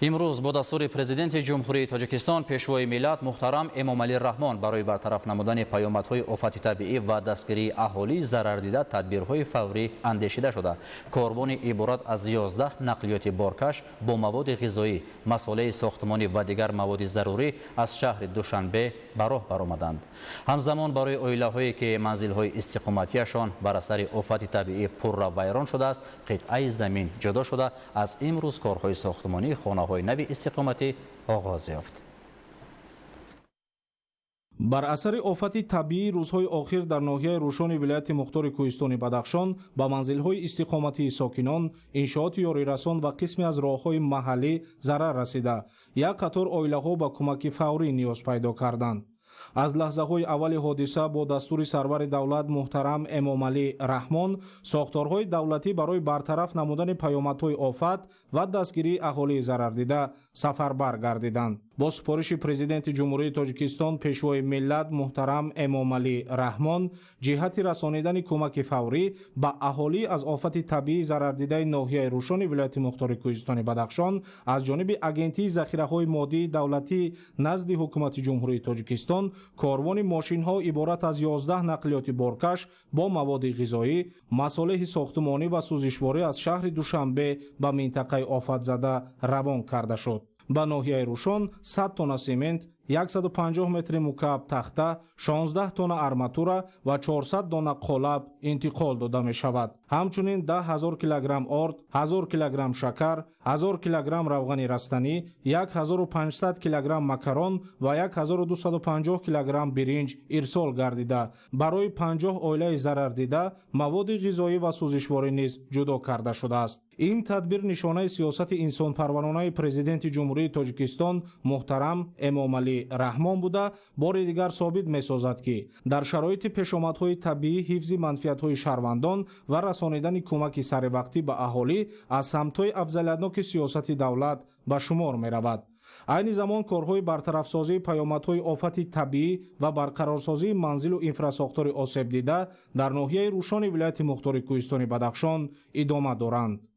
امروز با دستور پرزیدنت جمهوری تاجیکستان پیشوای ملت محترم امامعلی رحمان برای برطرف نمودن پیامدهای آفات طبیعی و دستگیری اهالی ضرر دیده تدبیرهای فوری اندیشیده شده. کاروان عبارت از 11 نقلیات بارکش با مواد غذایی، مساله ساختمانی و دیگر مواد ضروری از شهر دوشنبه به راه برآمدند. همزمان برای عائله‌هایی که منزل‌های استقامتیشان بر اثر آفات طبیعی پر و ویران شده است، قطعه زمین جدا شده از امروز کارهای ساختمانی خانه‌های نوی استقامتی آغاز یافت. بر اثر آفت طبیعی روزهای آخر در ناحیه روشن ولایت مختار کوهستان بدخشان با منزل‌های استقامتی ساکنان، انشاءات یاریرسان و قسمی از راه‌های محلی ضرر رسیده. یک قطار عائله‌ها با کمک فوری نیاز پیدا کردند. از لحظه‌های اول حادثه با دستور سرور دولت محترم امامعلی رحمان ساختارهای دولتی برای برطرف نمودن پیامدهای آفت و دستگیری اهالی ضرر دیده سفربر گردیدند. با سپارش پرزیدنت جمهوری تاجیکستان پیشوای ملت محترم امامعلی رحمان جهت رسانیدن کمک فوری به اهالی از آفت طبیعی ضرر دیده ناحیه روشن ولایت مختار کوهستان بدخشان از جانب اگنتی ذخیره‌های مادی دولتی نزد حکومت جمهوری تاجیکستان کاروان ماشین‌ها عبارت از 11 نقلیات بارکش با مواد غذایی، مصالح ساختمانی و سوزشواری از شهر دوشنبه به منطقه آفت زده روان کرده شد. به ناحیه روشن 100 تن سیمنت، 150 متر مکعب تخته، 16 تن ارماتوره و 400 دانه قالب انتقال داده می شود. همچنین 10,000 کیلوگرم آرد، 1000 کیلوگرم شکر، 1000 کیلوگرم روغن رستنی، 1500 کیلوگرم مکرون و 1250 کیلوگرم برنج ارسال گردیده. برای 50 عائله ضرر دیده مواد غذایی و سوزشواری نیز جدا کرده شده است. این تدبیر نشانه سیاست انسان پرورانه پرزیدنت جمهوری تاجیکستان محترم امامعلی رحمان بوده بار دیگر ثابت می‌سازد که در شرایط پیشامدهای طبیعی حفظ منفعت‌های شهروندان و رسانیدن کمک سریع به اهالی از سمت‌های افضلیتناک سیاست دولت به شمار می‌رود. عین زمان کارهای برطرف‌سازی پیامدهای آفت طبیعی و برقرارسازی منزل و انفراساختار آسیب دیده در ناحیه روشن ولایت مختار کوهستان بدخشان ادامه دارند.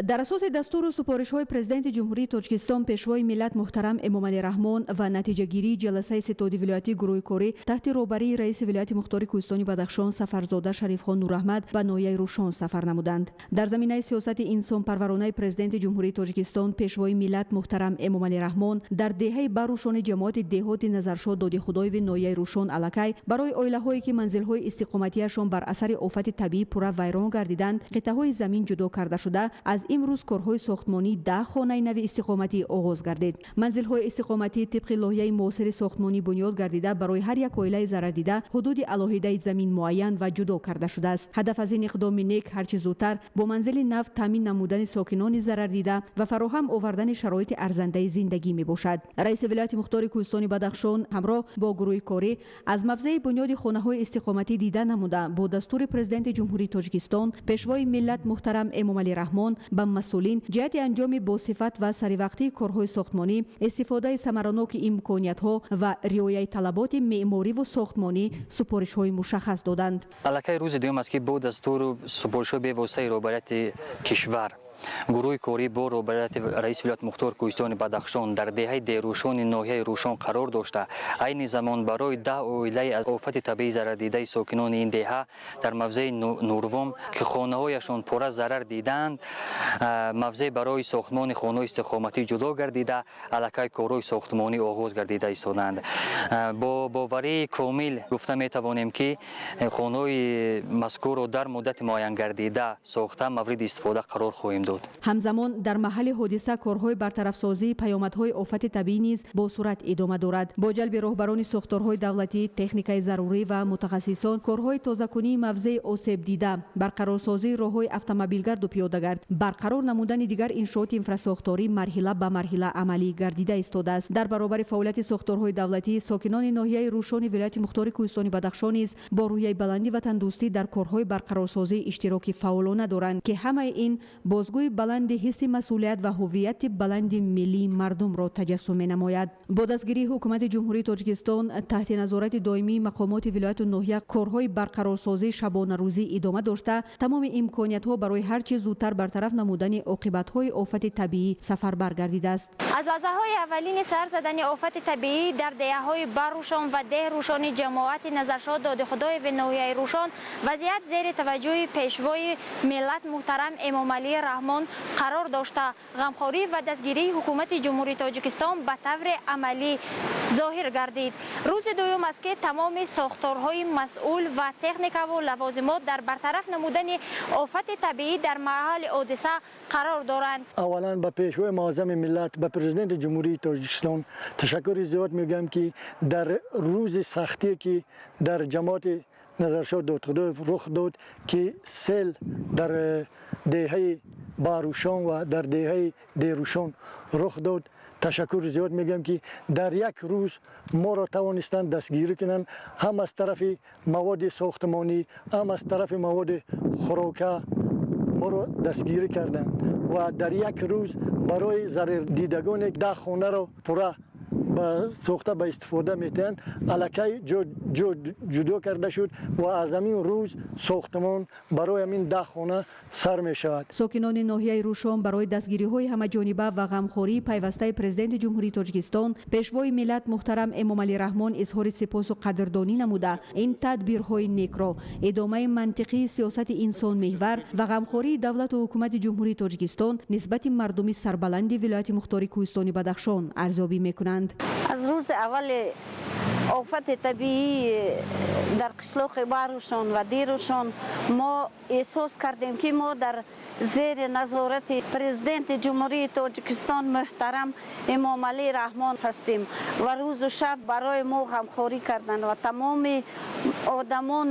در اساس دستور و سپارش‌های پرزیدنت جمهوری تاجیکستان پیشوای ملت محترم امامعلی رحمان و نتیجه گیری جلسه ستاد ولایتی گروه کاری تحت رهبری رئیس ولایت مختار کوهستان بدخشان سفرزاده شریف خان نوراحمد به ناحیه روشن سفر نمودند. در زمینه سیاست انسان پرورانه پرزیدنت جمهوری تاجیکستان پیشوای ملت محترم امامعلی رحمان در دهه بروشان جماعت دهات نظرشاه داد خدای و ناحیه روشن الکی برای عائله‌هایی که منزل‌های استقامتیشان بر اثر آفت طبیعی پره ویران گردیدند قطعه‌های زمین جدا کرده شده از امروز کارهای ساختمانی 10 خانه نوی استقامتی آغاز گردید. منزل‌های استقامتی طبق لایحه معاصر ساختمانی بنیاد گردیده برای هر یک عائله ضرر دیده حدود علاهیده زمین معین و جدا کرده شده است. هدف از این اقدام نیک هرچه زودتر با منزل نو تامین نمودن ساکنان ضرر دیده و فراهم آوردن شرایط ارزنده زندگی می باشد. رئیس ولایت مختار کوهستان بدخشان همراه با گروه کاری از مبدأ بنیاد خانه‌های استقامتی دیده نموده با دستور پرزیدنت جمهوری تاجیکستان پیشوای ملت محترم امامعلی رحمان به مسئولین جهت انجام با صفت و سریع کارهای ساختمانی استفاده ثمرناک امکانیت‌ها و رعایت طلبات معماری و ساختمانی سپارش‌های مشخص دادند. الکی روز دوم است که با دستور و سپارش‌ها به واسطه رهبریت کشور گروه کاری با رهبریت رئیس ولایت مختار کوهستان بدخشان در دهه دیروشان ناحیه روشن قرار داشته عین زمان برای 10 عائله از آفت طبیعی ضرر دیده ساکنان این دهه در موضع نوروم که خانه‌هایشان پره ضرر دیدند موضع برای ساختمان خانه استقامتی جدا گردیده الکی کارهای ساختمانی آغاز گردیده ایستادند. با باوری کامل گفته می توانیم که خانه‌های مذکور را در مدت معین گردیده ساخته مورد استفاده قرار خواهیم داد. همزمان در محل حادثه کارهای برطرف سازی پیامدهای آفت طبیعی نیز با سرعت ادامه دارد. با جلب راهبران ساختارهای دولتی، تکنیکای ضروری و متخصصان کارهای تازه‌کنی موضع آسیب دیده، برقرارسازی راههای اتومبیلگرد و پیاده‌گرد، برقرار نمودن دیگر انشاءات انفراساختاری مرحله به مرحله عملی گردیده ایستاده است. در برابر فعالیت ساختارهای دولتی ساکنان ناحیه روشن ولایت مختار کوهستان بدخشان نیز با روحیه بلندی و تندرستی در کارهای برقرارسازی اشتراکی فعالانه دارند که همه این بازگوی بلند حس مسئولیت و هویت بلند ملی مردم را تجسم نماید. با دستگیری حکومت جمهوری تاجیکستان تحت نظارت دائمی مقامات ولایت و ناحیه کارهای برقرارسازی شبانه روزی ادامه داشته تمام امکانیت‌ها برای هر چه زودتر برطرف намудани عاقبت‌های آفت طبیعی سفربر گردیده است. از لحظه‌های اولین سر زدن آفت طبیعی در دهه‌های بروشان و ده روشان جماعت نظرشات داد خدای و ناحیه روشان وضعیت زیر توجه پیشوای ملت محترم امام علی رحمان قرار داشته غمخواری و دستگیری حکومت جمهوری تاجیکستان به طور عملی ظاهر گردید. روز دوم است که تمام ساختارهای مسئول و تکنیک و لوازمات در برطرف نمودن آفت طبیعی در محل حادثه قرار دارند. اولا به پیشوای معظم ملت به پرزیدنت جمهوری تاجیکستان تشکر زیاد میگم که در روز سختی که در جماعت نظرشات داد خدای رخ داد که سیل در دهه باروشان و در دهه دیروشان رخ داد، تشکر زیاد میگم که در یک روز ما را توانستند دستگیری کنند، هم از طرف مواد ساختمانی هم از طرف مواد خوراکه ما را دستگیری کردند و در یک روز برای ضرر دیدگان 10 خانه را پورا سوخته به استفاده میتند الکی جدا کرده شد و از همین روز ساختمان برای همین 10 خانه سر می شود. ساکنان ناحیه روشان برای دستگیری های همه جانبه و غمخوری پیوسته پرزیدنت جمهوری تاجیکستان پیشوای ملت محترم امام علی رحمان اظهار سپاس و قدردانی نموده این تدبیرهای نیک را ادامه منطقی سیاست انسان محور و غمخوری دولت و حکومت جمهوری تاجیکستان نسبت مردم سربلند ولایت مختار کوهستان بدخشان ارزیابی میکنند. از روز اول آفت طبیعی در قشلاق باروشان و دیروشان ما احساس کردیم که ما در زیر نظارت پرزیدنت جمهوری تاجیکستان محترم امام علی رحمان هستیم و روز و شب برای ما غمخواری کردند و تمام آدمان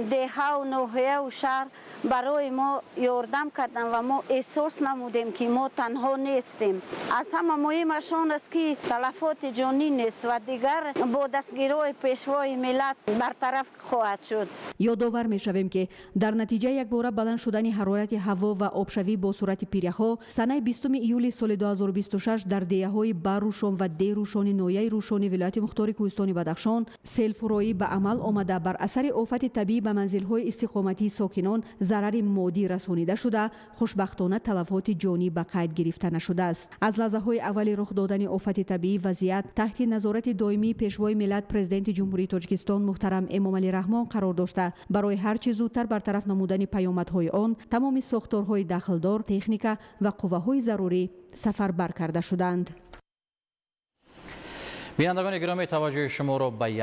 دهه و ناحیه و شهر برای ما یاردم کردند و ما احساس نمودیم که ما تنها نیستیم. از همه مهمشان است که تلفات جانی نیست و دیگر با دستگیری پیشوای ملت برطرف خواهد شد. یادآور می‌شویم که در نتیجه یک باره بلند شدن حرارت هوا و آبشوی با صورت پیره‌ها سنه 20 ایول سال 2026 در دهه‌های باروشان و دیروشان ناحیه روشان ولایت مختار کوهستان بدخشان سیل فرایی به عمل آمده بر اثر آفت طبیعی به منزل‌های استقامتی ساکنان ضرر مادی رسانیده شده، خوشبختانه تلفات جانی به قید گرفته نشده است. از لحظه‌های اول رخ دادن آفت طبیعی وضعیت تحت نظارت دائمی پیشوای ملت پرزیدنت جمهوری تاجیکستان محترم امام علی رحمان قرار داشته برای هر چه زودتر برطرف نمودن پیامدهای آن تمام ساختارهای داخلدار، تکنیک و قوه‌های ضروری سفربر کرده شدند. بینندگان گرامی توجه شما را به